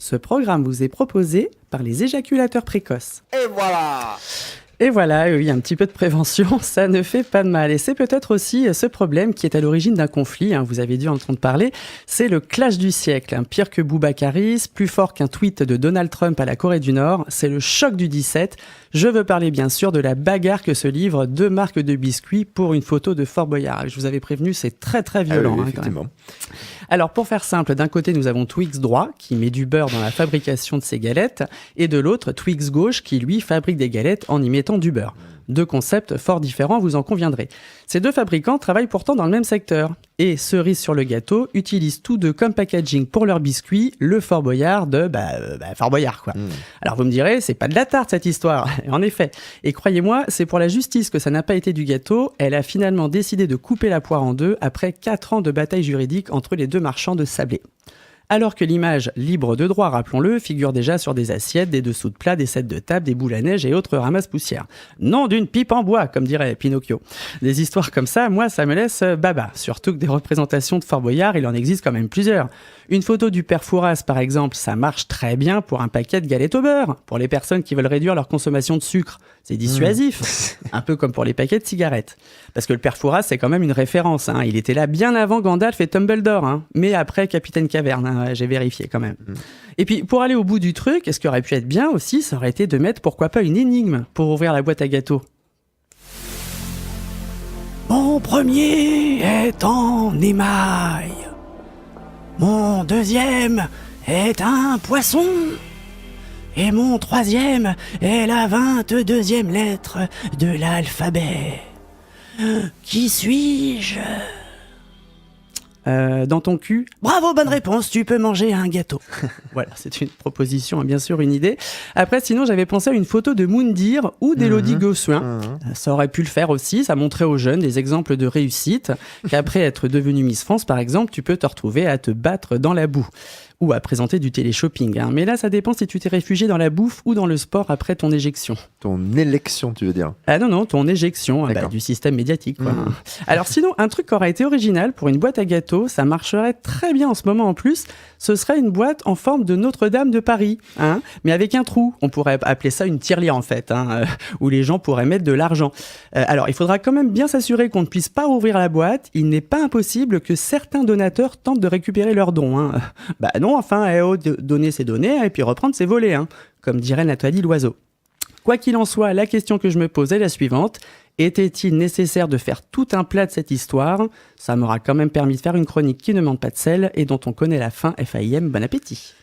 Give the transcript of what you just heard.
Ce programme vous est proposé par les éjaculateurs précoces. Et voilà! Et voilà, oui, un petit peu de prévention, ça ne fait pas de mal. Et c'est peut-être aussi ce problème qui est à l'origine d'un conflit, vous avez dû entendre parler, c'est le clash du siècle. Pire que Boubacaris, plus fort qu'un tweet de Donald Trump à la Corée du Nord, c'est le choc du 17. Je veux parler bien sûr de la bagarre que se livrent deux marques de biscuits pour une photo de Fort Boyard. Je vous avais prévenu, c'est très très violent. Oui, effectivement. Quand même. Alors pour faire simple, d'un côté nous avons Twix droit qui met du beurre dans la fabrication de ses galettes et de l'autre Twix gauche qui lui fabrique des galettes en y mettant du beurre. Deux concepts fort différents, vous en conviendrez. Ces deux fabricants travaillent pourtant dans le même secteur. Et cerise sur le gâteau, utilisent tous deux comme packaging pour leurs biscuits le Fort Boyard de Fort Boyard quoi. Alors vous me direz, c'est pas de la tarte cette histoire. En effet. Et croyez-moi, c'est pour la justice que ça n'a pas été du gâteau. Elle a finalement décidé de couper la poire en deux après 4 ans de bataille juridique entre les deux marchands de sablés. Alors que l'image libre de droit, rappelons-le, figure déjà sur des assiettes, des dessous de plats, des sets de table, des boules à neige et autres ramasse-poussières. Non d'une pipe en bois, comme dirait Pinocchio. Des histoires comme ça, moi, ça me laisse baba. Surtout que des représentations de Fort Boyard, il en existe quand même plusieurs. Une photo du père Fouras, par exemple, ça marche très bien pour un paquet de galettes au beurre. Pour les personnes qui veulent réduire leur consommation de sucre, c'est dissuasif. Un peu comme pour les paquets de cigarettes. Parce que le père Fouras, c'est quand même une référence. Il était là bien avant Gandalf et Dumbledore. Mais après Capitaine Caverne, j'ai vérifié quand même. Et puis, pour aller au bout du truc, ce qui aurait pu être bien aussi, ça aurait été de mettre, pourquoi pas, une énigme pour ouvrir la boîte à gâteaux. Mon premier est en émail. Mon deuxième est un poisson. Et mon troisième est la 22e lettre de l'alphabet. Qui suis-je ? Dans ton cul. Bravo, bonne réponse, tu peux manger un gâteau. Voilà, c'est une proposition, bien sûr, une idée. Après, sinon, j'avais pensé à une photo de Moundir ou d'Élodie Gossuin. Ça aurait pu le faire aussi, ça montrait aux jeunes des exemples de réussite, qu'après être devenue Miss France, par exemple, tu peux te retrouver à te battre dans la boue. Ou à présenter du télé-shopping. Mais là, ça dépend si tu t'es réfugié dans la bouffe ou dans le sport après ton éjection. Ton élection, tu veux dire? Ah non, ton éjection du système médiatique. Quoi. Alors sinon, un truc qui aurait été original pour une boîte à gâteaux, ça marcherait très bien en ce moment en plus, ce serait une boîte en forme de Notre-Dame de Paris, mais avec un trou. On pourrait appeler ça une tirelire en fait, où les gens pourraient mettre de l'argent. Alors, il faudra quand même bien s'assurer qu'on ne puisse pas ouvrir la boîte. Il n'est pas impossible que certains donateurs tentent de récupérer leurs dons. Non, donner ses données et puis reprendre ses volets, comme dirait Nathalie Loiseau. Quoi qu'il en soit, la question que je me pose est la suivante. Était-il nécessaire de faire tout un plat de cette histoire ? Ça m'aura quand même permis de faire une chronique qui ne manque pas de sel et dont on connaît la fin, FAIM, bon appétit.